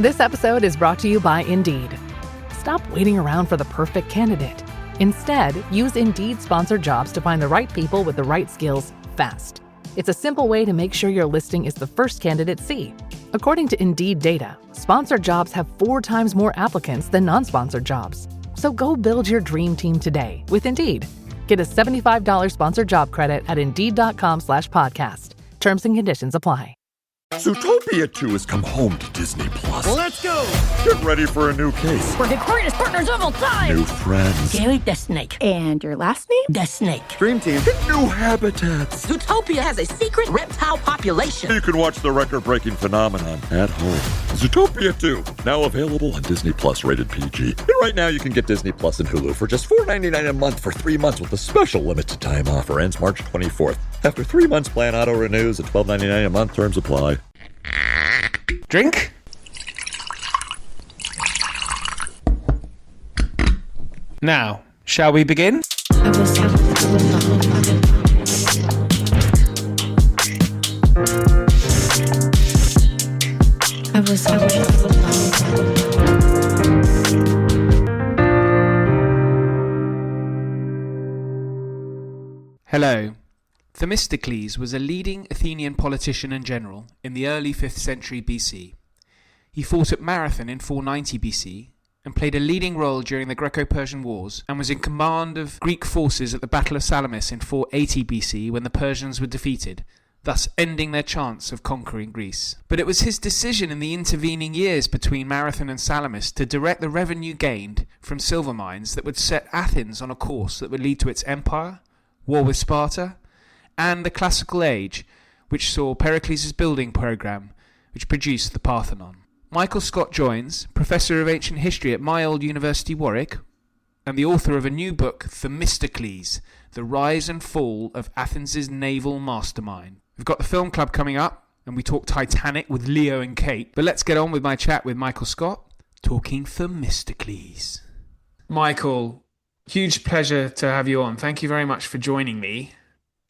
This episode is brought to you by Indeed. Stop waiting around for the perfect candidate. Instead, use Indeed sponsored jobs to find the right people with the right skills fast. It's a simple way to make sure your listing is the first candidates see. According to Indeed data, sponsored jobs have 4 times more applicants than non-sponsored jobs. So go build your dream team today with Indeed. Get a $75 sponsored job credit at Indeed.com/podcast. Terms and conditions apply. Zootopia 2 has come home to Disney+. Let's go! Get ready for a new case. We're the greatest partners of all time! New friends. Gary the Snake. And your last name? The Snake. Dream Team. Get new habitats. Zootopia has a secret reptile population. You can watch the record-breaking phenomenon at home. Zootopia 2, now available on Disney+, rated PG. And right now you can get Disney Plus and Hulu for just $4.99 a month for 3 months with a special limited time offer. Ends March 24th. After 3 months, plan auto-renews at $12.99 a month. Terms apply. Drink? Now, shall we begin? Hello. Themistocles was a leading Athenian politician and general in the early 5th century BC. He fought at Marathon in 490 BC and played a leading role during the Greco-Persian Wars and was in command of Greek forces at the Battle of Salamis in 480 BC when the Persians were defeated, thus ending their chance of conquering Greece. But it was his decision in the intervening years between Marathon and Salamis to direct the revenue gained from silver mines that would set Athens on a course that would lead to its empire, war with Sparta, and the Classical Age, which saw Pericles' building programme, which produced the Parthenon. Michael Scott joins, Professor of Ancient History at my old university, Warwick, and the author of a new book, Themistocles, The Rise and Fall of Athens' Naval Mastermind. We've got the film club coming up, and we talk Titanic with Leo and Kate, but let's get on with my chat with Michael Scott, talking Themistocles. Michael, huge pleasure to have you on. Thank you very much for joining me.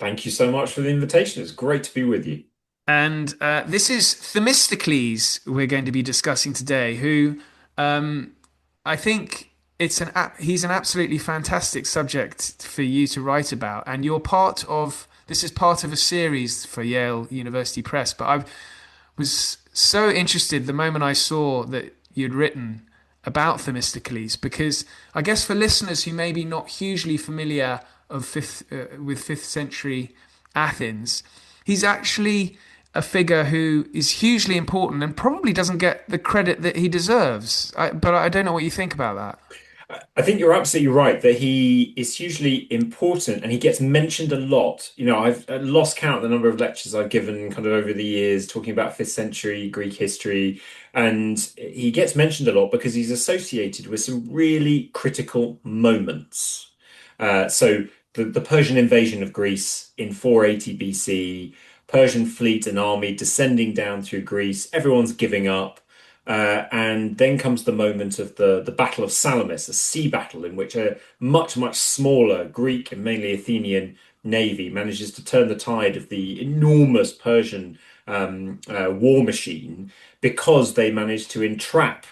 Thank you so much for the invitation. It's great to be with you. And this is Themistocles we're going to be discussing today, who I think he's an absolutely fantastic subject for you to write about. And this is part of a series for Yale University Press. But I was so interested the moment I saw that you'd written about Themistocles, because I guess for listeners who may be not hugely familiar with 5th century Athens, he's actually a figure who is hugely important and probably doesn't get the credit that he deserves. But I don't know what you think about that. I think you're absolutely right that he is hugely important and he gets mentioned a lot. You know, I've lost count the number of lectures I've given kind of over the years talking about 5th century Greek history, and he gets mentioned a lot because he's associated with some really critical moments. So the Persian invasion of Greece in 480 BC, Persian fleet and army descending down through Greece, everyone's giving up. And then comes the moment of the Battle of Salamis, a sea battle in which a much, much smaller Greek and mainly Athenian navy manages to turn the tide of the enormous Persian war machine, because they managed to entrap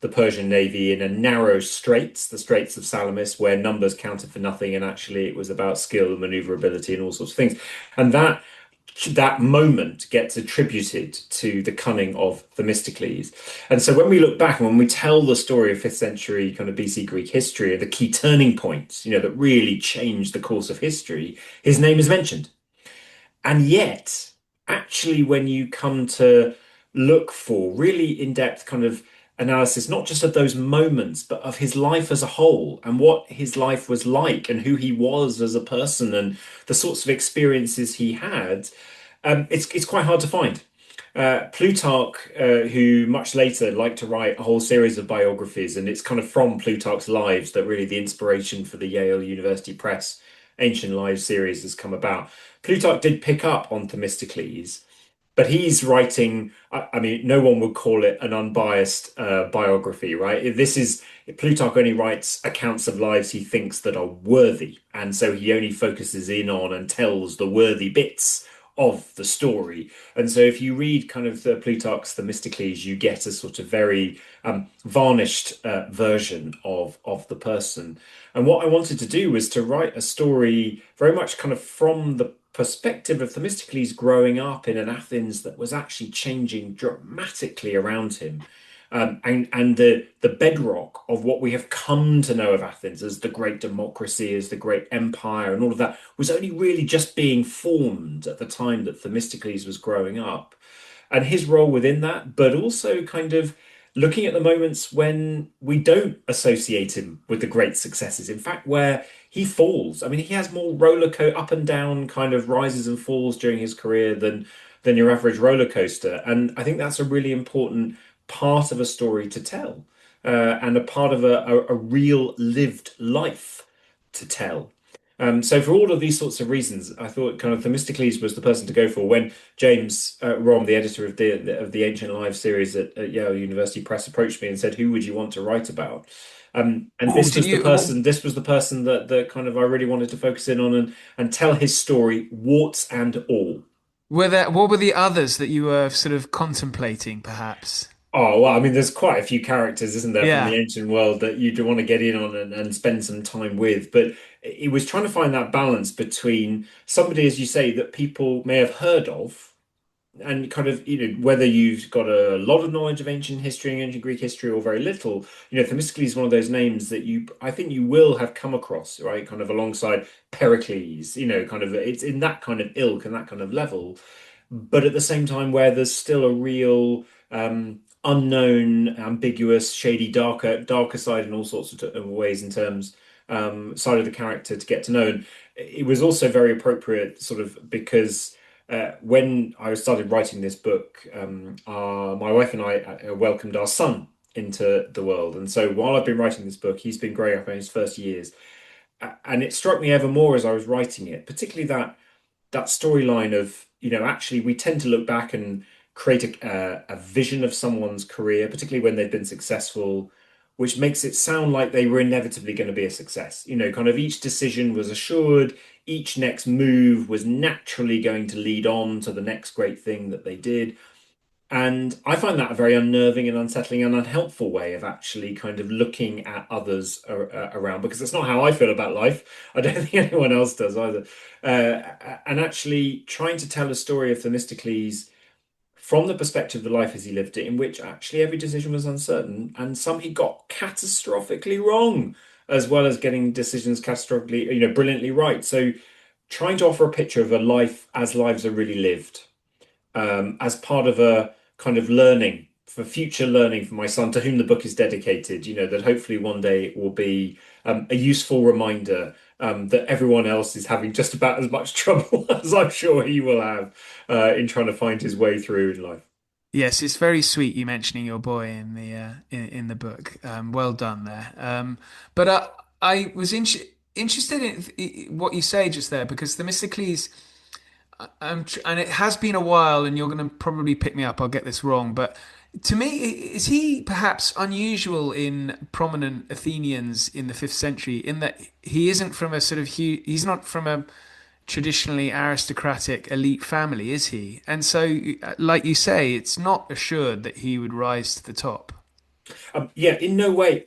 the Persian navy in a narrow straits, the Straits of Salamis, where numbers counted for nothing, and actually it was about skill and maneuverability and all sorts of things. And that moment gets attributed to the cunning of Themistocles. And so when we look back and when we tell the story of 5th century kind of BC Greek history, the key turning points, that really changed the course of history, his name is mentioned. And yet, actually, when you come to look for really in-depth kind of analysis, not just of those moments, but of his life as a whole and what his life was like and who he was as a person and the sorts of experiences he had, it's quite hard to find. Plutarch, who much later liked to write a whole series of biographies, and it's kind of from Plutarch's lives that really the inspiration for the Yale University Press Ancient Lives series has come about. Plutarch did pick up on Themistocles, but he's writing, I mean, no one would call it an unbiased biography, right? Plutarch only writes accounts of lives he thinks that are worthy. And so he only focuses in on and tells the worthy bits of the story. And so if you read kind of the Plutarch's Themistocles, you get a sort of very varnished version of the person. And what I wanted to do was to write a story very much kind of from the perspective of Themistocles growing up in an Athens that was actually changing dramatically around him. And the bedrock of what we have come to know of Athens as the great democracy, as the great empire, and all of that was only really just being formed at the time that Themistocles was growing up. And his role within that, but also kind of looking at the moments when we don't associate him with the great successes. In fact, where he falls. I mean, he has more up and down kind of rises and falls during his career than your average roller coaster. And I think that's a really important part of a story to tell, and a part of a real lived life to tell. So for all of these sorts of reasons, I thought kind of Themistocles was the person to go for when James Rom, the editor of the Ancient Lives series at Yale University Press, approached me and said, "Who would you want to write about?" And this was the person. This was the person that kind of I really wanted to focus in on and tell his story, warts and all. What were the others that you were sort of contemplating, perhaps? Oh, well, I mean, there's quite a few characters, isn't there, from Yeah. the ancient world that you do want to get in on and spend some time with. But it was trying to find that balance between somebody, as you say, that people may have heard of, and kind of, whether you've got a lot of knowledge of ancient history and ancient Greek history or very little, Themistocles is one of those names that I think you will have come across, right? Kind of alongside Pericles, kind of, it's in that kind of ilk and that kind of level. But at the same time, where there's still a real unknown, ambiguous, shady, darker side in all sorts of ways in terms side of the character to get to know. And it was also very appropriate, sort of, because when I started writing this book, my wife and I welcomed our son into the world. And so while I've been writing this book, he's been growing up in his first years. And it struck me ever more as I was writing it, particularly that storyline of, actually we tend to look back and create a vision of someone's career, particularly when they've been successful, which makes it sound like they were inevitably going to be a success. Kind of each decision was assured, each next move was naturally going to lead on to the next great thing that they did. And I find that a very unnerving and unsettling and unhelpful way of actually kind of looking at others around, because it's not how I feel about life. I don't think anyone else does either. And actually trying to tell a story of Themistocles from the perspective of the life as he lived it, in which actually every decision was uncertain, and some he got catastrophically wrong, as well as getting decisions catastrophically, brilliantly right. So trying to offer a picture of a life as lives are really lived, as part of a kind of learning, for future learning for my son, to whom the book is dedicated, that hopefully one day it will be a useful reminder that everyone else is having just about as much trouble as I'm sure he will have in trying to find his way through in life. Yes, it's very sweet you mentioning your boy in the in the book. Well done there. But I was interested in what you say just there, because Themistocles, and it has been a while, and you're going to probably pick me up. I'll get this wrong, but to me, is he perhaps unusual in prominent Athenians in the 5th century, in that he isn't from a sort of he's not from a traditionally aristocratic elite family, is he? And so, like you say, it's not assured that he would rise to the top. Yeah, in no way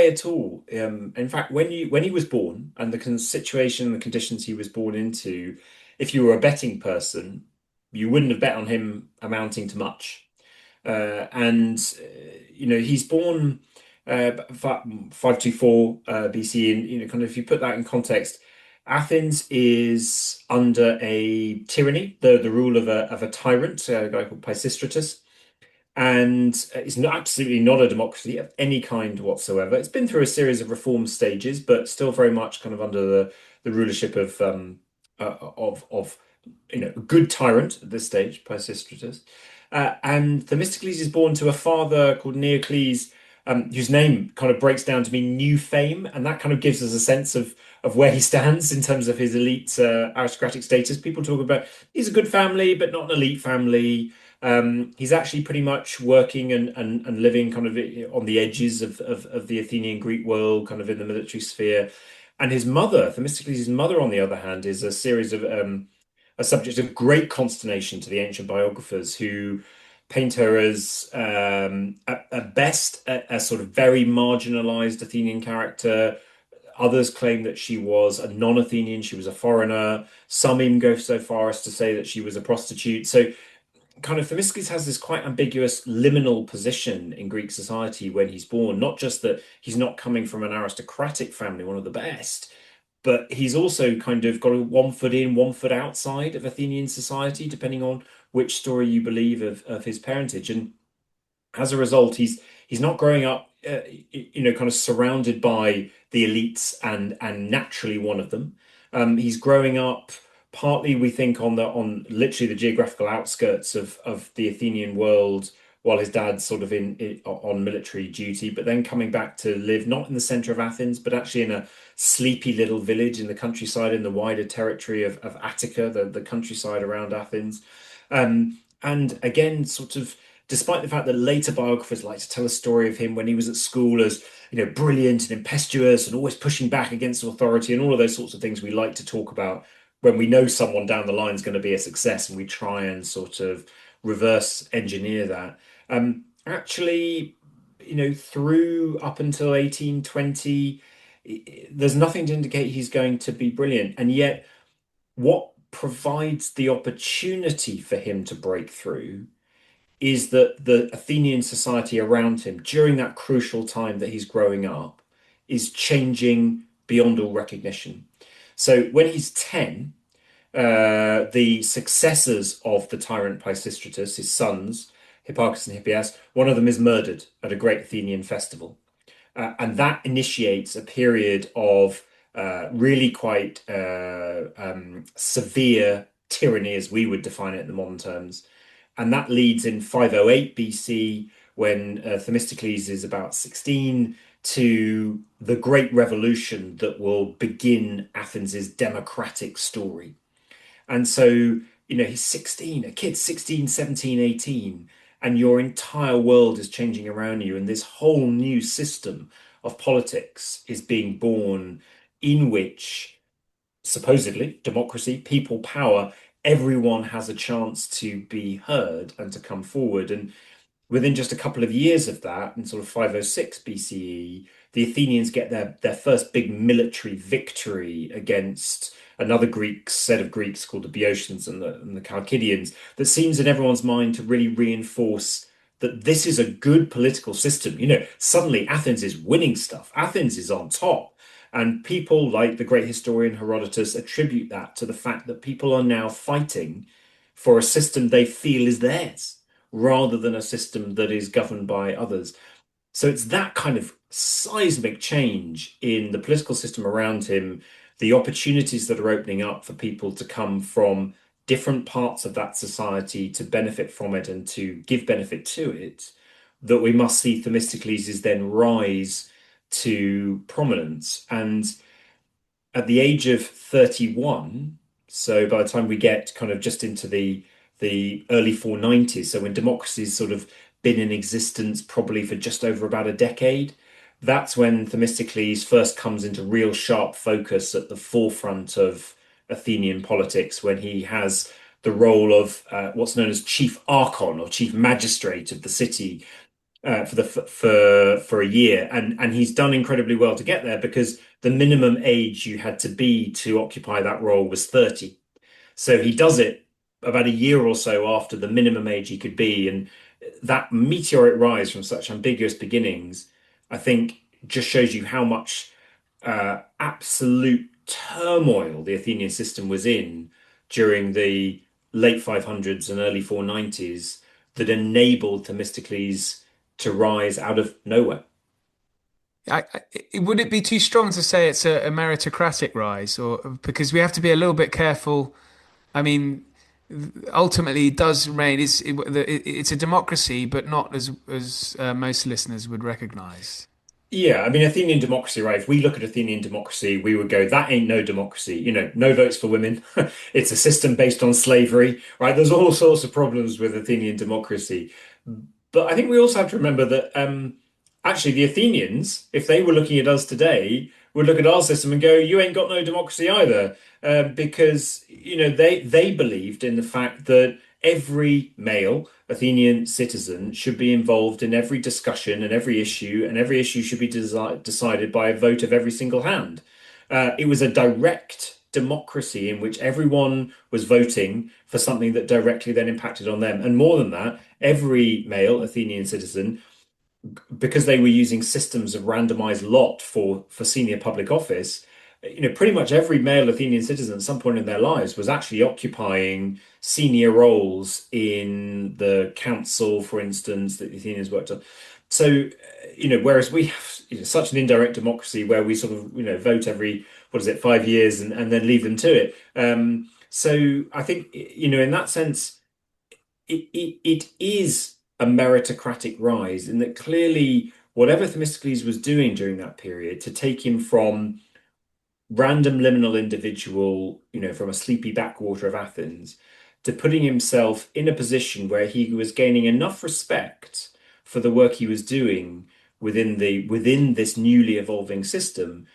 at all. In fact, when he was born and the situation and the conditions he was born into, if you were a betting person, you wouldn't have bet on him amounting to much. And he's born 524 BC, and kind of, if you put that in context, Athens is under a tyranny, the rule of a tyrant, a guy called Pisistratus, and it's absolutely not a democracy of any kind whatsoever. It's been through a series of reform stages, but still very much kind of under the rulership of a good tyrant at this stage, Pisistratus. And Themistocles is born to a father called Neocles, whose name kind of breaks down to mean new fame, and that kind of gives us a sense of where he stands in terms of his elite aristocratic status. People talk about he's a good family, but not an elite family. He's actually pretty much working and living kind of on the edges of the Athenian Greek world, kind of in the military sphere. And his mother, Themistocles' mother, on the other hand, is a series of a subject of great consternation to the ancient biographers who paint her as at best a sort of very marginalized Athenian character. Others claim that she was a non-Athenian, she was a foreigner. Some even go so far as to say that she was a prostitute. So kind of Themistocles has this quite ambiguous liminal position in Greek society when he's born. Not just that he's not coming from an aristocratic family, one of the best, but he's also kind of got a one foot in, one foot outside of Athenian society, depending on which story you believe of his parentage. And as a result, he's not growing up, kind of surrounded by the elites and naturally one of them. He's growing up partly, we think, on literally the geographical outskirts of the Athenian world, while his dad's sort of on military duty, but then coming back to live not in the center of Athens, but actually in a sleepy little village in the countryside in the wider territory of Attica, the countryside around Athens. And again, sort of, despite the fact that later biographers like to tell a story of him when he was at school as, brilliant and impetuous and always pushing back against authority and all of those sorts of things we like to talk about when we know someone down the line is going to be a success, and we try and sort of reverse engineer that. Actually, through up until 1820, there's nothing to indicate he's going to be brilliant. And yet, what provides the opportunity for him to break through is that the Athenian society around him during that crucial time that he's growing up is changing beyond all recognition. So when he's 10, the successors of the tyrant Pisistratus, his sons, Hipparchus and Hippias, one of them is murdered at a great Athenian festival. And that initiates a period of really quite severe tyranny, as we would define it in the modern terms. And that leads in 508 BC, when Themistocles is about 16, to the great revolution that will begin Athens's democratic story. And so, he's 16, a kid, 16, 17, 18, and your entire world is changing around you. And this whole new system of politics is being born, in which supposedly democracy, people power, everyone has a chance to be heard and to come forward. And within just a couple of years of that, in sort of 506 BCE, the Athenians get their first big military victory against another Greek set of Greeks called the Boeotians and the Chalcidians, that seems in everyone's mind to really reinforce that this is a good political system. Suddenly Athens is winning stuff. Athens is on top. And people like the great historian Herodotus attribute that to the fact that people are now fighting for a system they feel is theirs, rather than a system that is governed by others. So it's that kind of seismic change in the political system around him, the opportunities that are opening up for people to come from different parts of that society to benefit from it and to give benefit to it, that we must see Themistocles' then rise to prominence. And at the age of 31, so by the time we get kind of just into the early 490s, so when democracy's sort of been in existence probably for just over about a decade, that's when Themistocles first comes into real sharp focus at the forefront of Athenian politics, when he has the role of what's known as chief archon or chief magistrate of the city for a year, and he's done incredibly well to get there, because the minimum age you had to be to occupy that role was 30. So he does it about a year or so after the minimum age he could be, and that meteoric rise from such ambiguous beginnings, I think, just shows you how much absolute turmoil the Athenian system was in during the late 500s and early 490s that enabled Themistocles to rise out of nowhere. Would it be too strong to say it's a meritocratic rise, or because we have to be a little bit careful? I mean, ultimately, it does reign. It's a democracy, but not as most listeners would recognise. Yeah, I mean, Athenian democracy, right? If we look at Athenian democracy, we would go, that ain't no democracy. No votes for women. It's a system based on slavery, right? There's all sorts of problems with Athenian democracy. But I think we also have to remember that actually, the Athenians, if they were looking at us today, would look at our system and go, "You ain't got no democracy either," because they believed in the fact that every male Athenian citizen should be involved in every discussion and every issue should be decided by a vote of every single hand. It was a direct democracy in which everyone was voting for something that directly then impacted on them. And more than that, every male Athenian citizen, because they were using systems of randomized lot for senior public office, pretty much every male Athenian citizen at some point in their lives was actually occupying senior roles in the council, for instance, that the Athenians worked on. So, whereas we have such an indirect democracy where we sort of, vote every, what is it, 5 years and then leave them to it. So I think, in that sense, it is a meritocratic rise in that clearly whatever Themistocles was doing during that period to take him from random liminal individual, from a sleepy backwater of Athens, to putting himself in a position where he was gaining enough respect for the work he was doing within this newly evolving system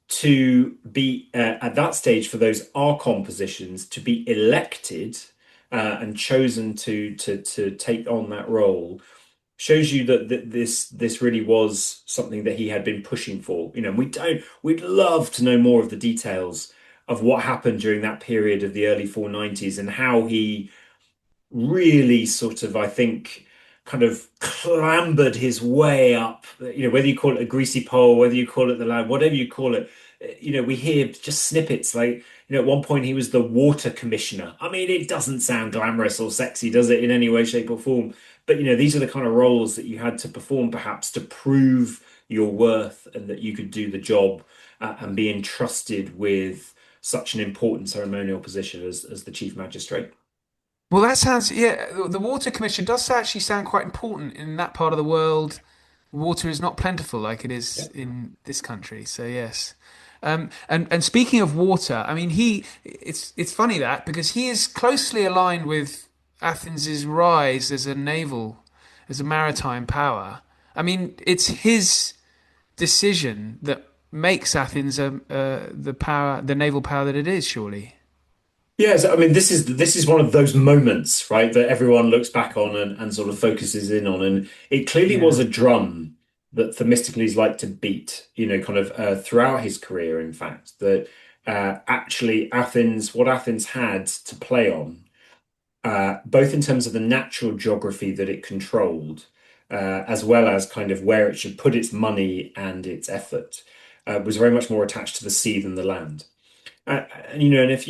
to be at that stage for those archon positions to be elected and chosen to take on that role shows you that this really was something that he had been pushing for. We'd love to know more of the details of what happened during that period of the early 490s and how he really sort of, I think, kind of clambered his way up, whether you call it a greasy pole, whether you call it the ladder, whatever you call it. We hear just snippets like, at one point he was the water commissioner. I mean, it doesn't sound glamorous or sexy, does it, in any way, shape, or form? But, these are the kind of roles that you had to perform perhaps to prove your worth and that you could do the job and be entrusted with such an important ceremonial position as the chief magistrate. Well, that sounds, yeah, the water commission does actually sound quite important in that part of the world. Water is not plentiful like it is in this country. So yes. And speaking of water, I mean, it's funny that because he is closely aligned with Athens's rise as a maritime power. I mean, it's his decision that makes Athens the naval power that it is, surely. Yes, I mean, this is one of those moments, right, that everyone looks back on and sort of focuses in on, and it clearly was a drum that Themistocles liked to beat, kind of throughout his career. In fact, that actually what Athens had to play on, both in terms of the natural geography that it controlled, as well as kind of where it should put its money and its effort, was very much more attached to the sea than the land. And if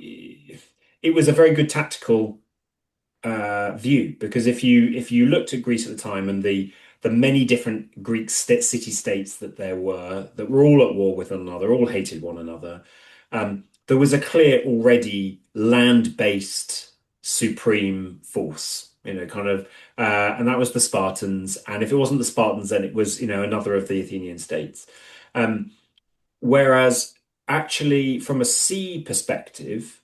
it was a very good tactical view, because if you looked at Greece at the time and the many different Greek city-states that there were that were all at war with one another, all hated one another, there was a clear already land-based supreme force, kind of, and that was the Spartans. And if it wasn't the Spartans, then it was another of the Athenian states. Whereas actually, from a sea perspective,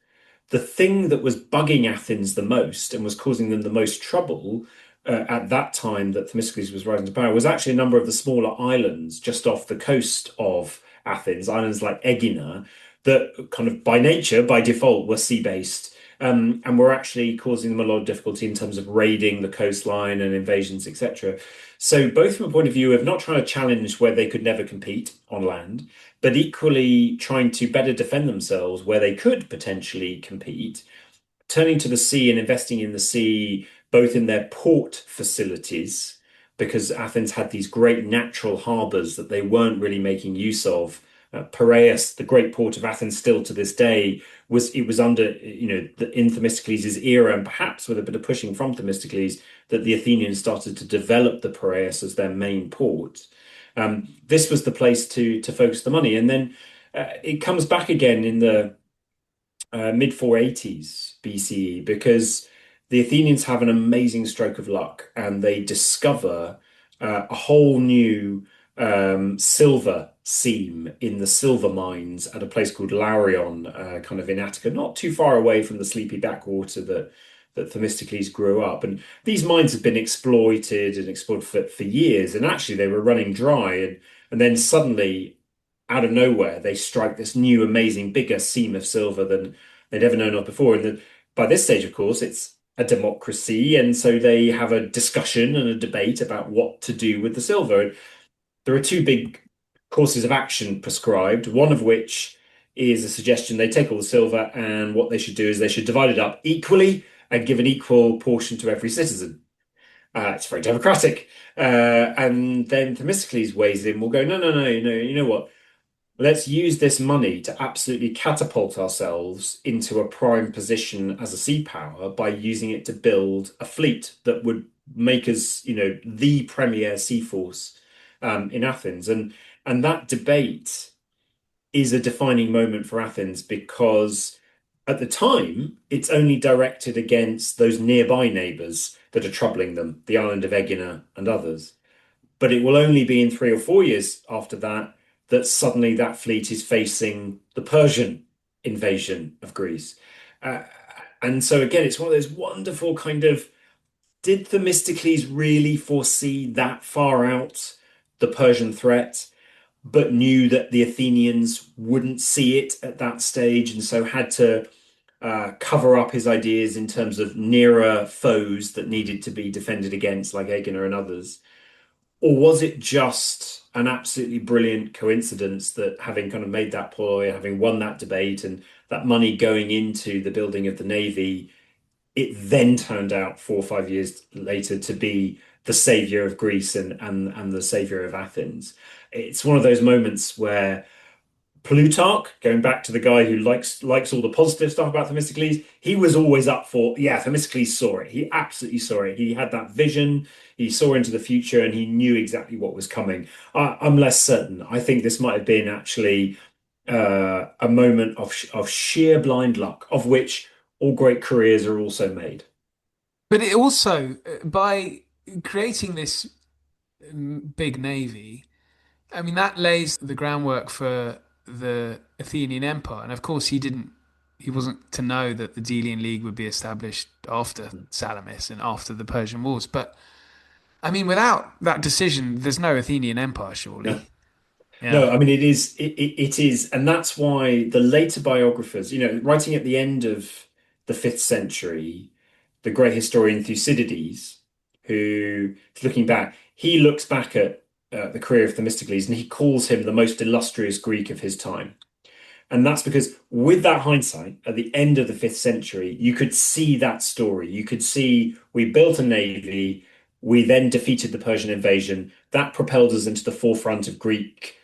the thing that was bugging Athens the most and was causing them the most trouble at that time that Themistocles was rising to power was actually a number of the smaller islands just off the coast of Athens, islands like Aegina, that kind of by nature, by default, were sea-based and were actually causing them a lot of difficulty in terms of raiding the coastline and invasions, etc. So both from a point of view of not trying to challenge where they could never compete on land, but equally trying to better defend themselves where they could potentially compete, turning to the sea and investing in the sea, both in their port facilities, because Athens had these great natural harbors that they weren't really making use of. Piraeus, the great port of Athens, still to this day, was under, in Themistocles' era, and perhaps with a bit of pushing from Themistocles, that the Athenians started to develop the Piraeus as their main port. This was the place to focus the money. And then it comes back again in the mid 480s BCE, because the Athenians have an amazing stroke of luck and they discover a whole new silver seam in the silver mines at a place called Laurium, kind of in Attica, not too far away from the sleepy backwater that that Themistocles grew up. And these mines have been exploited and explored for years, and actually they were running dry, and then suddenly, out of nowhere, they strike this new, amazing, bigger seam of silver than they'd ever known of before. And by this stage, of course, it's a democracy, and so they have a discussion and a debate about what to do with the silver. And there are two big courses of action prescribed, one of which is a suggestion they take all the silver, and what they should do is they should divide it up equally and give an equal portion to every citizen. It's very democratic. And then Themistocles weighs in, will go, no, you know what? Let's use this money to absolutely catapult ourselves into a prime position as a sea power by using it to build a fleet that would make us, the premier sea force in Athens. And that debate is a defining moment for Athens, because at the time, it's only directed against those nearby neighbours that are troubling them, the island of Aegina and others. But it will only be in 3 or 4 years after that suddenly that fleet is facing the Persian invasion of Greece. And so again, it's one of those wonderful kind of, did Themistocles really foresee that far out the Persian threat, but knew that the Athenians wouldn't see it at that stage, and so had to cover up his ideas in terms of nearer foes that needed to be defended against, like Aegina and others? Or was it just an absolutely brilliant coincidence that, having kind of made that ploy, having won that debate, and that money going into the building of the navy, it then turned out 4 or 5 years later to be the savior of Greece and the savior of Athens? It's one of those moments where Plutarch, going back to the guy who likes all the positive stuff about Themistocles, he was always up for, Themistocles saw it. He absolutely saw it. He had that vision. He saw into the future, and he knew exactly what was coming. I'm less certain. I think this might have been actually a moment of sheer blind luck, of which all great careers are also made. But it also, by creating this big navy, I mean, that lays the groundwork for the Athenian Empire. And of course, he wasn't to know that the Delian League would be established after Salamis and after the Persian Wars. But I mean, without that decision, there's no Athenian Empire, surely. No. Yeah. No, I mean, it is, and that's why the later biographers, writing at the end of the 5th century, the great historian Thucydides, who, looking back, he looks back at the career of Themistocles, and he calls him the most illustrious Greek of his time. And that's because, with that hindsight, at the end of the 5th century, you could see that story. You could see, we built a navy, we then defeated the Persian invasion. That propelled us into the forefront of Greek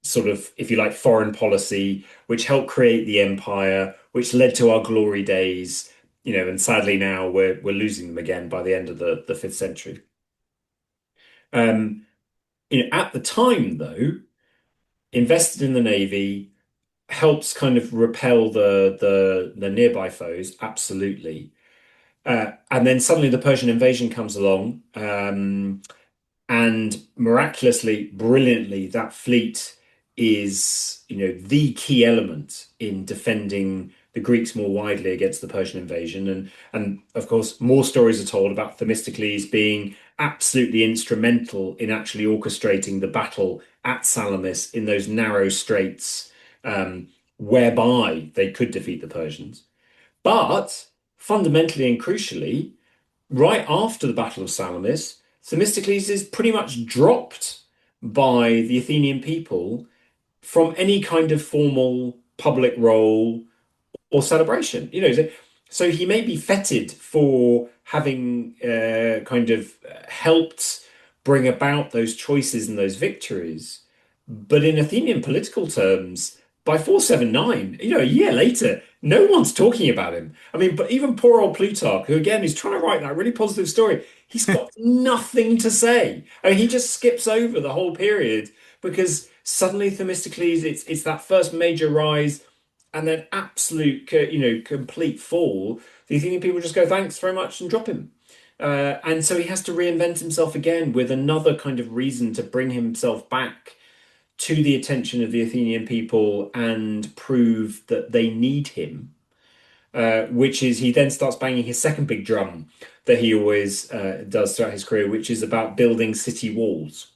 sort of, if you like, foreign policy, which helped create the empire, which led to our glory days. And sadly now we're losing them again by the end of the 5th century. At the time, though, invested in the navy helps kind of repel the nearby foes, absolutely. And then suddenly the Persian invasion comes along, and miraculously, brilliantly, that fleet is, the key element in defending the Greeks more widely against the Persian invasion. And of course, more stories are told about Themistocles being absolutely instrumental in actually orchestrating the battle at Salamis in those narrow straits, whereby they could defeat the Persians. But fundamentally and crucially, right after the Battle of Salamis, Themistocles is pretty much dropped by the Athenian people from any kind of formal public role or celebration. So he may be feted for having kind of helped bring about those choices and those victories. But in Athenian political terms, by 479, a year later, no one's talking about him. I mean, but even poor old Plutarch, who again is trying to write that really positive story, he's got nothing to say. I mean, he just skips over the whole period because suddenly Themistocles, it's that first major rise and then absolute, complete fall. The Athenian people just go, thanks very much, and drop him. And so he has to reinvent himself again with another kind of reason to bring himself back to the attention of the Athenian people and prove that they need him. which is he then starts banging his second big drum that he always does throughout his career, which is about building city walls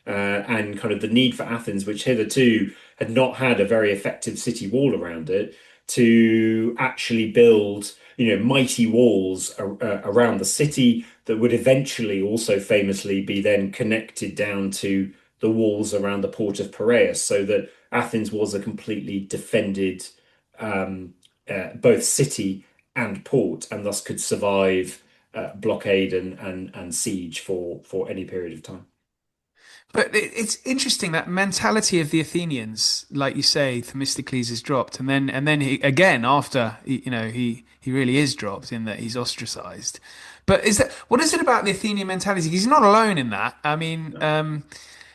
and kind of the need for Athens, which hitherto had not had a very effective city wall around it, to actually build, mighty walls around the city that would eventually also famously be then connected down to the walls around the port of Piraeus, so that Athens was a completely defended both city and port, and thus could survive blockade and siege for any period of time. But it's interesting that mentality of the Athenians, like you say, Themistocles is dropped, and then he again after he really is dropped in that he's ostracized. But what is it about the Athenian mentality? He's not alone in that. I mean,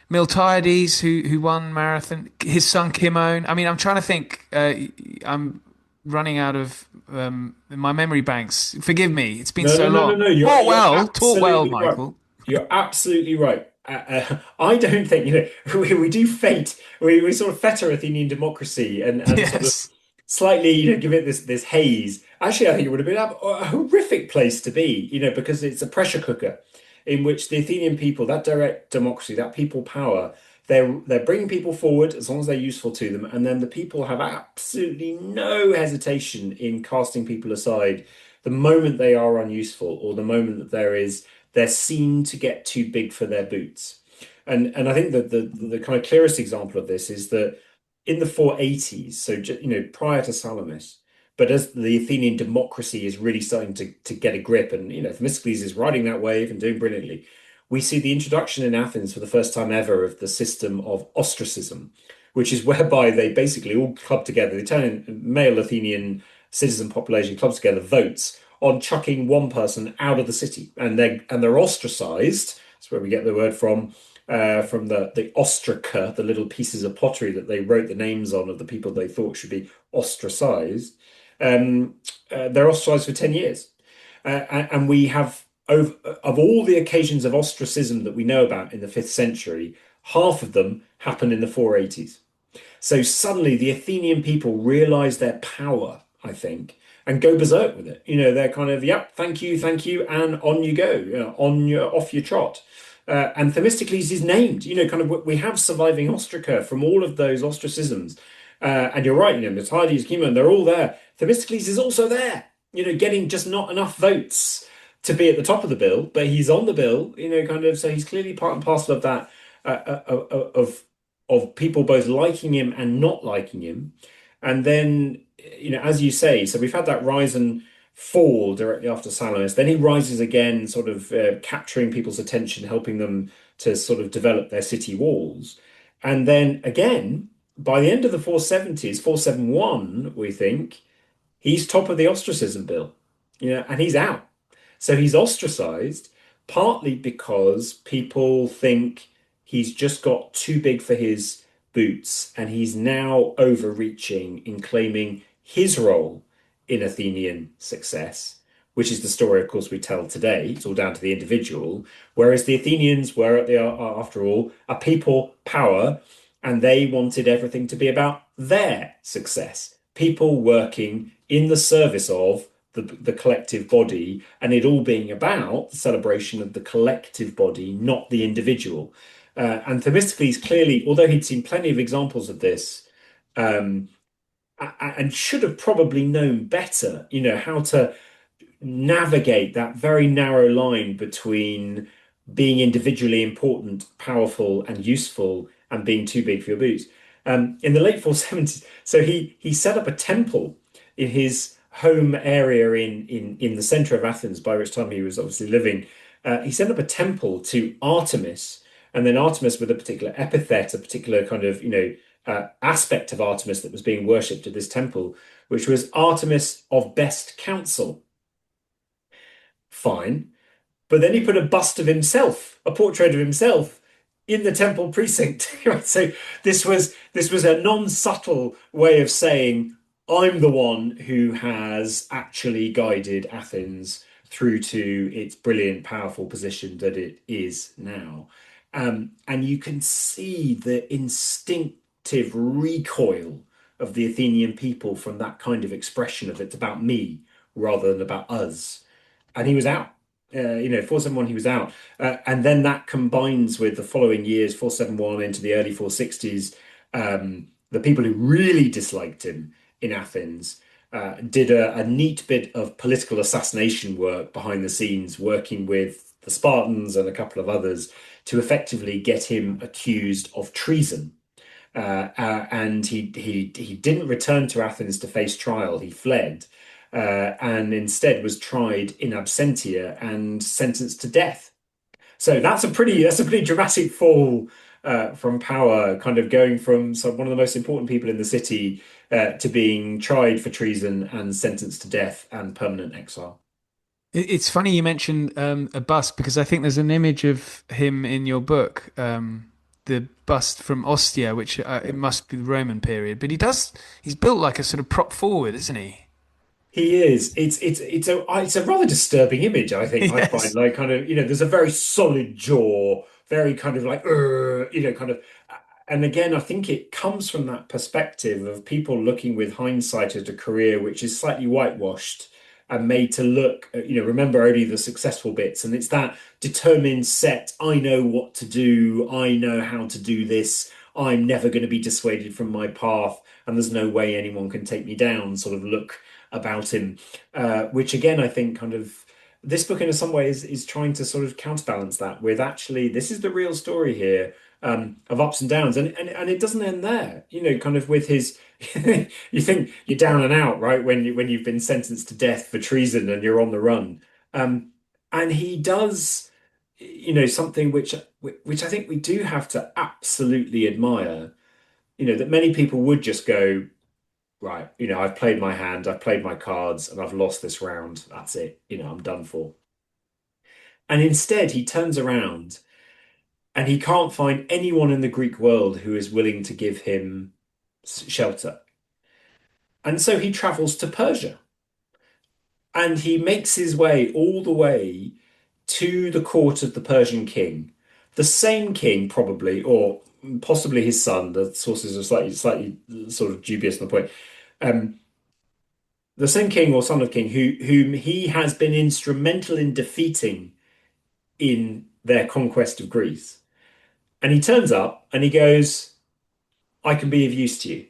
Miltiades, who won Marathon, his son Cimon. I mean, I'm trying to think. I'm running out of my memory banks. Forgive me. It's been so long. No. Taught well, Michael. Right. You're absolutely right. I don't think, we do fate, we sort of fetter Athenian democracy and Yes. sort of slightly, give it this haze. Actually, I think it would have been a horrific place to be, because it's a pressure cooker in which the Athenian people, that direct democracy, that people power, they're bringing people forward as long as they're useful to them, and then the people have absolutely no hesitation in casting people aside the moment they are unuseful or the moment that they're seen to get too big for their boots. And I think that the kind of clearest example of this is that in the 480s, so prior to Salamis, but as the Athenian democracy is really starting to get a grip, and Themistocles is riding that wave and doing brilliantly, we see the introduction in Athens for the first time ever of the system of ostracism, which is whereby they basically all club together. The Italian male Athenian citizen population clubs together votes on chucking one person out of the city, and they're ostracized. That's where we get the word from the ostraca, the little pieces of pottery that they wrote the names on of the people they thought should be ostracized. They're ostracized for 10 years. And we have, of all the occasions of ostracism that we know about in the 5th century, half of them happened in the 480s. So suddenly the Athenian people realize their power, I think, and go berserk with it. They're kind of, yep, thank you, and on you go, off your trot. And Themistocles is named, we have surviving ostraca from all of those ostracisms. And you're right, Miltiades, Cimon, they're all there. Themistocles is also there, getting just not enough votes to be at the top of the bill, but he's on the bill, so he's clearly part and parcel of that, of people both liking him and not liking him. And then, as you say, so we've had that rise and fall directly after Salamis. Then he rises again, sort of capturing people's attention, helping them to sort of develop their city walls. And then again, by the end of the 470s, 471, we think, he's top of the ostracism bill, and he's out. So he's ostracized, partly because people think he's just got too big for his boots, and he's now overreaching in claiming his role in Athenian success, which is the story, of course, we tell today. It's all down to the individual, whereas the Athenians were, after all, a people power, and they wanted everything to be about their success. People working in the service of the collective body, and it all being about the celebration of the collective body, not the individual. And Themistocles clearly, although he'd seen plenty of examples of this, and should have probably known better, how to navigate that very narrow line between being individually important, powerful, and useful, and being too big for your boots. In the late 470s, so he set up a temple in his home area in the center of Athens, by which time he was obviously living. He set up a temple to Artemis, and then Artemis with a particular epithet, a particular kind of, aspect of Artemis that was being worshipped at this temple, which was Artemis of best counsel. Fine. But then he put a bust of himself, a portrait of himself, in the temple precinct. So this was a non-subtle way of saying, I'm the one who has actually guided Athens through to its brilliant, powerful position that it is now. And you can see the instinctive recoil of the Athenian people from that kind of expression of it's about me rather than about us. And he was out. 471, he was out. And then that combines with the following years, 471 into the early 460s, the people who really disliked him in Athens did a neat bit of political assassination work behind the scenes, working with the Spartans and a couple of others to effectively get him accused of treason. And he didn't return to Athens to face trial. He fled, and instead was tried in absentia and sentenced to death. So that's a pretty dramatic fall from power, kind of going from one of the most important people in the city to being tried for treason and sentenced to death and permanent exile. It's funny you mentioned a bust because I think there's an image of him in your book, the bust from Ostia, which it must be the Roman period. But he's built like a sort of prop forward, isn't he? He is. It's a rather disturbing image, I think. I find Yes. like kind of there's a very solid jaw, very kind of like kind of. And again, I think it comes from that perspective of people looking with hindsight at a career which is slightly whitewashed and made to look, remember only the successful bits. And it's that determined set, I know what to do, I know how to do this, I'm never going to be dissuaded from my path, and there's no way anyone can take me down sort of look about him. Which again, I think kind of this book in some ways is trying to sort of counterbalance that with actually, this is the real story here. Of ups and downs, and it doesn't end there. Kind of with his, you think you're down and out, right? When you've been sentenced to death for treason and you're on the run, and he does, something which I think we do have to absolutely admire. That many people would just go, right. I've played my hand, I've played my cards, and I've lost this round. That's it. I'm done for. And instead, he turns around. And he can't find anyone in the Greek world who is willing to give him shelter. And so he travels to Persia. And he makes his way all the way to the court of the Persian king. The same king, probably, or possibly his son. The sources are slightly sort of dubious on the point. The same king or son of king whom he has been instrumental in defeating in their conquest of Greece. And he turns up and he goes, I can be of use to you.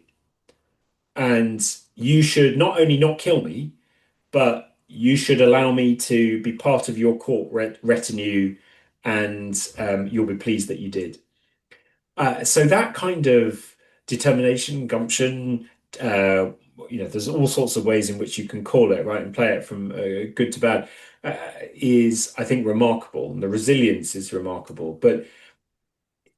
And you should not only not kill me, but you should allow me to be part of your court retinue, and you'll be pleased that you did. So that kind of determination, gumption, there's all sorts of ways in which you can call it, right, and play it from good to bad, is, I think, remarkable. And the resilience is remarkable. But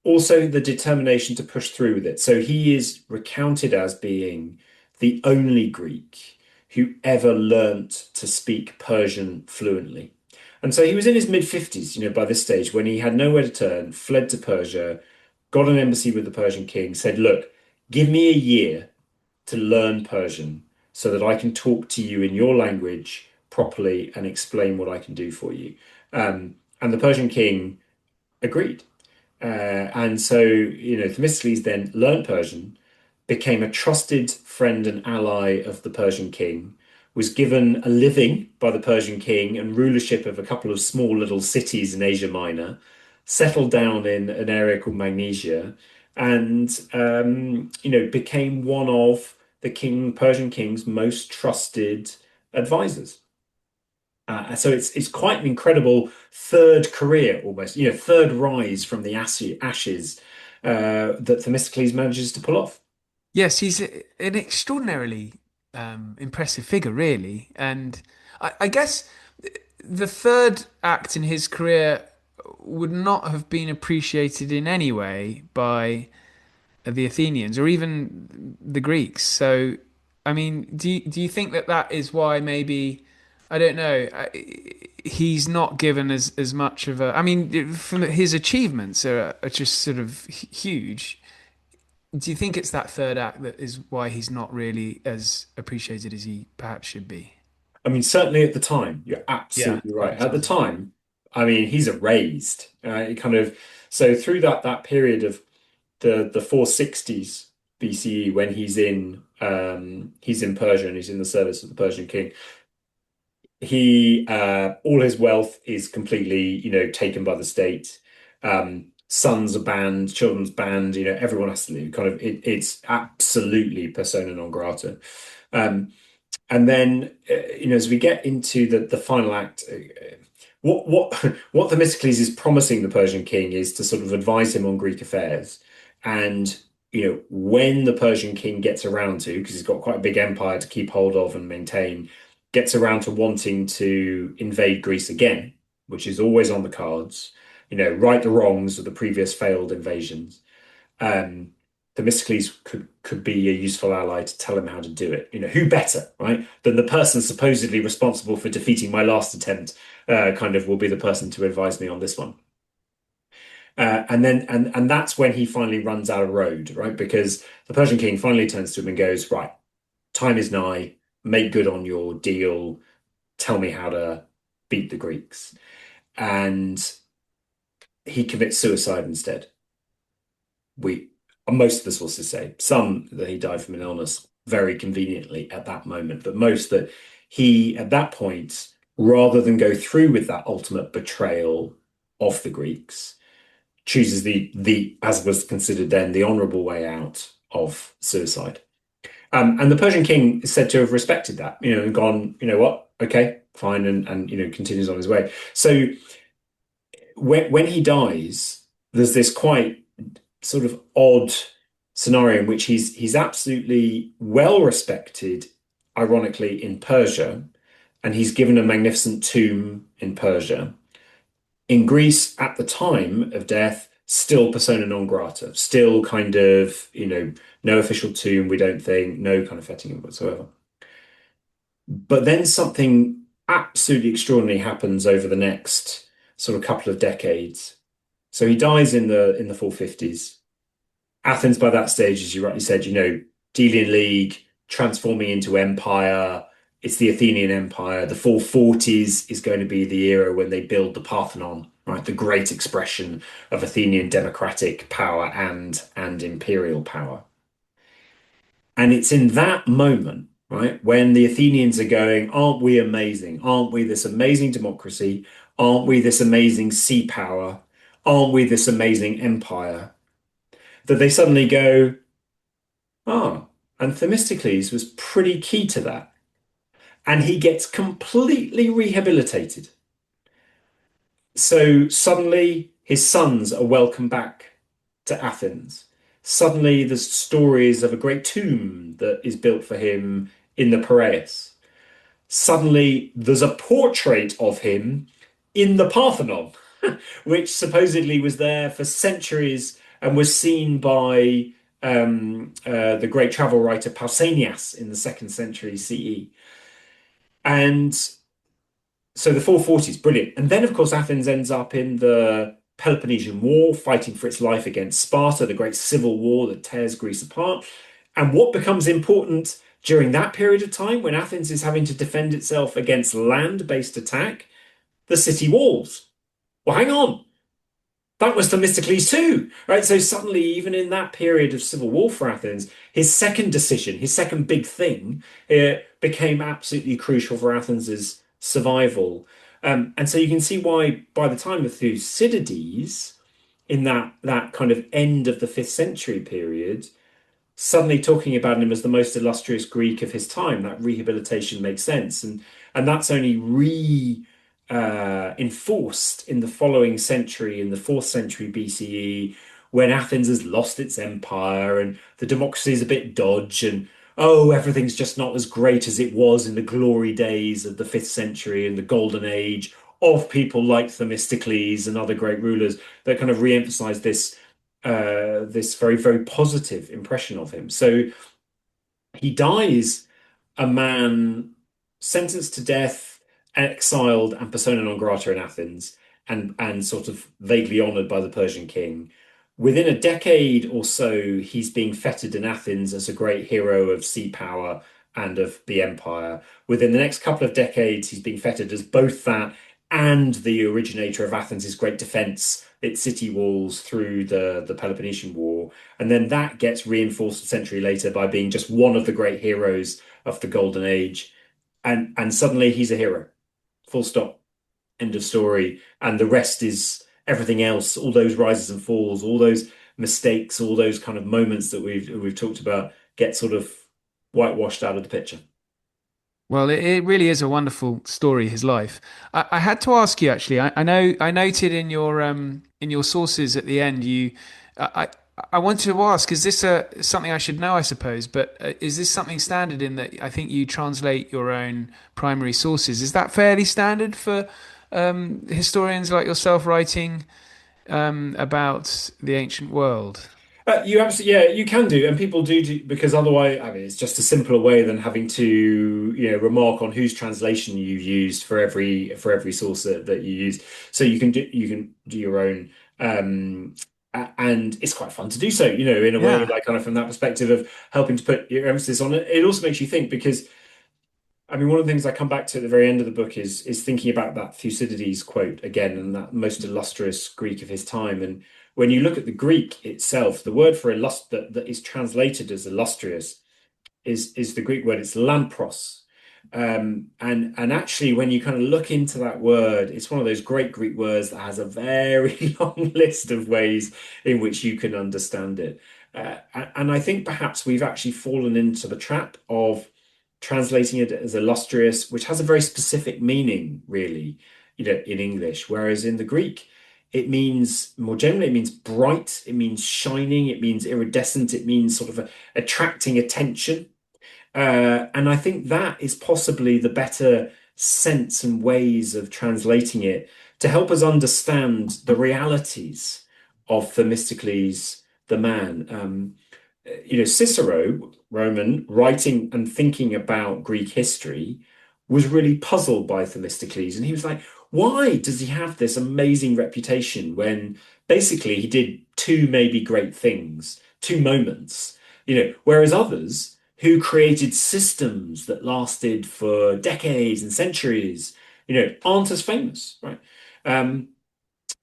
also the determination to push through with it. So he is recounted as being the only Greek who ever learnt to speak Persian fluently. And so he was in his mid-50s, by this stage, when he had nowhere to turn, fled to Persia, got an embassy with the Persian king, said, look, give me a year to learn Persian so that I can talk to you in your language properly and explain what I can do for you. And the Persian king agreed. And so, Themistocles then learned Persian, became a trusted friend and ally of the Persian king, was given a living by the Persian king and rulership of a couple of small little cities in Asia Minor, settled down in an area called Magnesia, and, became one of the Persian king's most trusted advisors. So it's quite an incredible third career, almost, third rise from the ashes that Themistocles manages to pull off. Yes, he's an extraordinarily impressive figure, really. And I guess the third act in his career would not have been appreciated in any way by the Athenians or even the Greeks. So, I mean, do you think that is why maybe, I don't know, he's not given as much of a... I mean, from his achievements are just sort of huge. Do you think it's that third act that is why he's not really as appreciated as he perhaps should be? I mean, certainly at the time, you're Yeah, absolutely right. at the At the time. time, I mean, he's erased. So through that period of the 460s BCE, when he's in he's in Persia and he's in the service of the Persian king. He all his wealth is completely, taken by the state. Sons are banned, children's banned. Everyone has to leave. It's absolutely persona non grata. And then, as we get into the final act, what Themistocles is promising the Persian king is to sort of advise him on Greek affairs. And when the Persian king gets around to, because he's got quite a big empire to keep hold of and maintain, gets around to wanting to invade Greece again, which is always on the cards, right the wrongs of the previous failed invasions. Themistocles could be a useful ally to tell him how to do it. Who better, right, than the person supposedly responsible for defeating my last attempt, will be the person to advise me on this one. And that's when he finally runs out of road, right? Because the Persian king finally turns to him and goes, right, time is nigh, make good on your deal, tell me how to beat the Greeks. And he commits suicide instead. Most of the sources say, some that he died from an illness very conveniently at that moment, but most that he, at that point, rather than go through with that ultimate betrayal of the Greeks, chooses the as was considered then, the honorable way out of suicide. And the Persian king is said to have respected that, and gone, what, okay, fine, and continues on his way. So when he dies, there's this quite sort of odd scenario in which he's absolutely well respected, ironically, in Persia, and he's given a magnificent tomb in Persia. In Greece, at the time of death, still persona non grata, still kind of, no official tomb, we don't think, no kind of fetting whatsoever. But then something absolutely extraordinary happens over the next sort of couple of decades. So he dies in the 450s. Athens, by that stage, as you rightly said, Delian League, transforming into empire. It's the Athenian Empire. The 440s is going to be the era when they build the Parthenon, right? The great expression of Athenian democratic power and imperial power. And it's in that moment, right, when the Athenians are going, aren't we amazing? Aren't we this amazing democracy? Aren't we this amazing sea power? Aren't we this amazing empire? That they suddenly go, and Themistocles was pretty key to that. And he gets completely rehabilitated. So suddenly his sons are welcomed back to Athens. Suddenly there's stories of a great tomb that is built for him in the Piraeus. Suddenly there's a portrait of him in the Parthenon, which supposedly was there for centuries and was seen by the great travel writer Pausanias in the 2nd century CE. And so the 440s, brilliant. And then, of course, Athens ends up in the Peloponnesian War, fighting for its life against Sparta, the great civil war that tears Greece apart. And what becomes important during that period of time, when Athens is having to defend itself against land-based attack? The city walls. Well, hang on. That was Themistocles too, right? So suddenly, even in that period of civil war for Athens, his second decision, his second big thing, became absolutely crucial for Athens's survival. And so you can see why, by the time of Thucydides, in that kind of end of the 5th century period, suddenly talking about him as the most illustrious Greek of his time, that rehabilitation makes sense. And that's only enforced in the following century, in the 4th century BCE, when Athens has lost its empire and the democracy is a bit dodge, and everything's just not as great as it was in the glory days of the 5th century and the golden age of people like Themistocles and other great rulers that kind of re-emphasize this very, very positive impression of him. So he dies a man sentenced to death, exiled and persona non grata in Athens, and sort of vaguely honored by the Persian king. Within a decade or so, he's being feted in Athens as a great hero of sea power and of the empire. Within the next couple of decades, he's being feted as both that and the originator of Athens' great defense its city walls through the Peloponnesian War. And then that gets reinforced a century later by being just one of the great heroes of the Golden Age. And suddenly he's a hero. Full stop. End of story. And the rest is everything else, all those rises and falls, all those mistakes, all those kind of moments that we've talked about get sort of whitewashed out of the picture. Well, it really is a wonderful story, his life. I had to ask you actually. I know I noted in your sources at the end. I wanted to ask: is this something I should know? I suppose, but is this something standard in that? I think you translate your own primary sources. Is that fairly standard for historians like yourself writing about the ancient world? You absolutely, yeah, you can do, and people do because otherwise, I mean, it's just a simpler way than having to, remark on whose translation you've used for every source that you use. So you can do your own, and it's quite fun to do so, in a way, like kind of from that perspective of helping to put your emphasis on it. It also makes you think because, I mean, one of the things I come back to at the very end of the book is thinking about that Thucydides quote again, and that most illustrious Greek of his time. And when you look at the Greek itself, the word for that is translated as illustrious is the Greek word. It's lampros, and actually, when you kind of look into that word, it's one of those great Greek words that has a very long list of ways in which you can understand it. And I think perhaps we've actually fallen into the trap of translating it as illustrious, which has a very specific meaning, really, in English, whereas in the Greek, it means more generally, it means bright, it means shining, it means iridescent, it means sort of attracting attention. And I think that is possibly the better sense and ways of translating it to help us understand the realities of Themistocles, the man. Cicero, Roman, writing and thinking about Greek history, was really puzzled by Themistocles. And he was like, why does he have this amazing reputation when basically he did two maybe great things, two moments, whereas others who created systems that lasted for decades and centuries, aren't as famous, right? And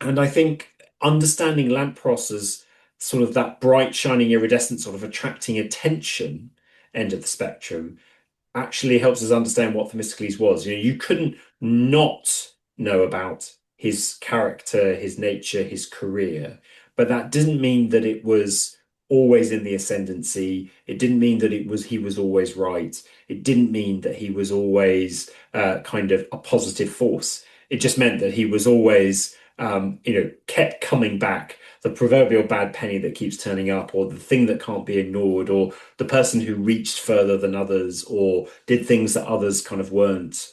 I think understanding lampros as sort of that bright, shining, iridescent sort of attracting attention end of the spectrum actually helps us understand what Themistocles was. You couldn't not know about his character, his nature, his career, but that didn't mean that it was always in the ascendancy. It didn't mean that he was always right. It didn't mean that he was always kind of a positive force. It just meant that he was always kept coming back, the proverbial bad penny that keeps turning up, or the thing that can't be ignored, or the person who reached further than others, or did things that others kind of weren't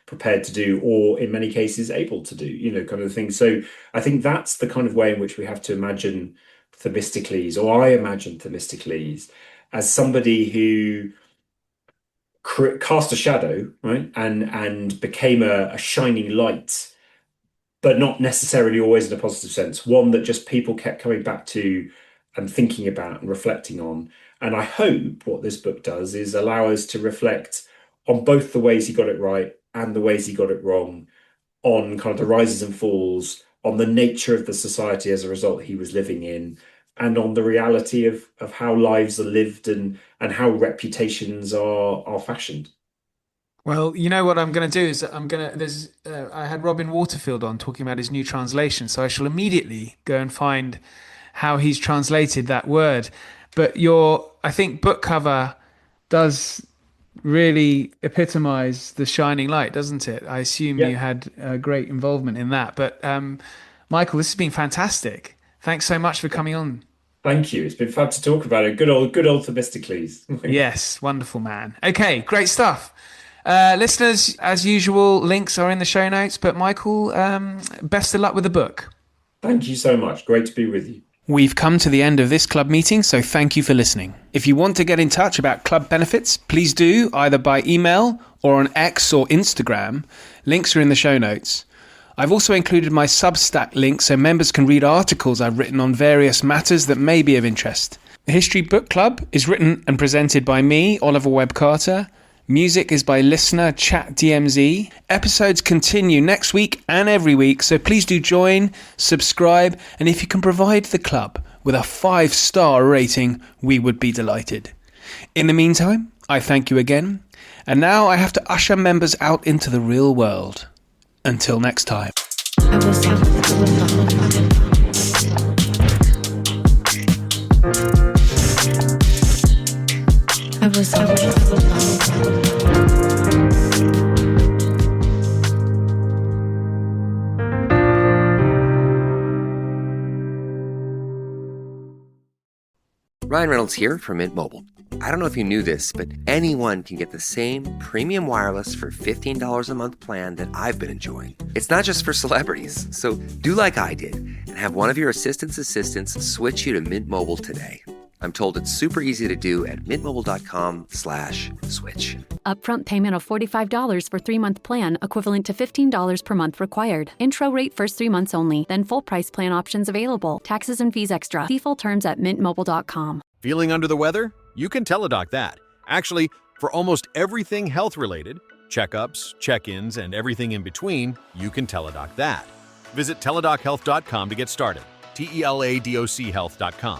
prepared to do, or in many cases able to do, kind of thing. So I think that's the kind of way in which we have to imagine Themistocles, or I imagine Themistocles as somebody who cast a shadow, right, and became a shining light, but not necessarily always in a positive sense, one that just people kept coming back to and thinking about and reflecting on. And I hope what this book does is allow us to reflect on both the ways he got it right and the ways he got it wrong, on kind of the rises and falls, on the nature of the society as a result he was living in, and on the reality of how lives are lived and how reputations are fashioned. Well, you know what I'm going to do is I had Robin Waterfield on talking about his new translation, so I shall immediately go and find how he's translated that word. But I think book cover does really epitomize the shining light, doesn't it? I assume you had a great involvement in that. But Michael, this has been fantastic. Thanks so much for coming on. Thank you. It's been fun to talk about it. Good old Themistocles. Yes, wonderful man. Okay, great stuff. Listeners, as usual, links are in the show notes. But Michael, best of luck with the book. Thank you so much. Great to be with you. We've come to the end of this club meeting, so thank you for listening. If you want to get in touch about club benefits, please do, either by email or on X or Instagram. Links are in the show notes. I've also included my Substack link so members can read articles I've written on various matters that may be of interest. The History Book Club is written and presented by me, Oliver Webb-Carter. Music is by listener Chat DMZ. Episodes continue next week and every week, so please do join, subscribe, and if you can provide the club with a 5-star rating, we would be delighted. In the meantime, I thank you again, and now I have to usher members out into the real world. Until next time. Ryan Reynolds here from Mint Mobile. I don't know if you knew this, but anyone can get the same premium wireless for $15 a month plan that I've been enjoying. It's not just for celebrities, so do like I did and have one of your assistants switch you to Mint Mobile today. I'm told it's super easy to do at mintmobile.com/switch. Upfront payment of $45 for 3-month plan, equivalent to $15 per month required. Intro rate first 3 months only, then full price plan options available. Taxes and fees extra. See full terms at mintmobile.com. Feeling under the weather? You can teledoc that. Actually, for almost everything health-related, checkups, check-ins, and everything in between, you can teledoc that. Visit teladochealth.com to get started. TELADOChealth.com.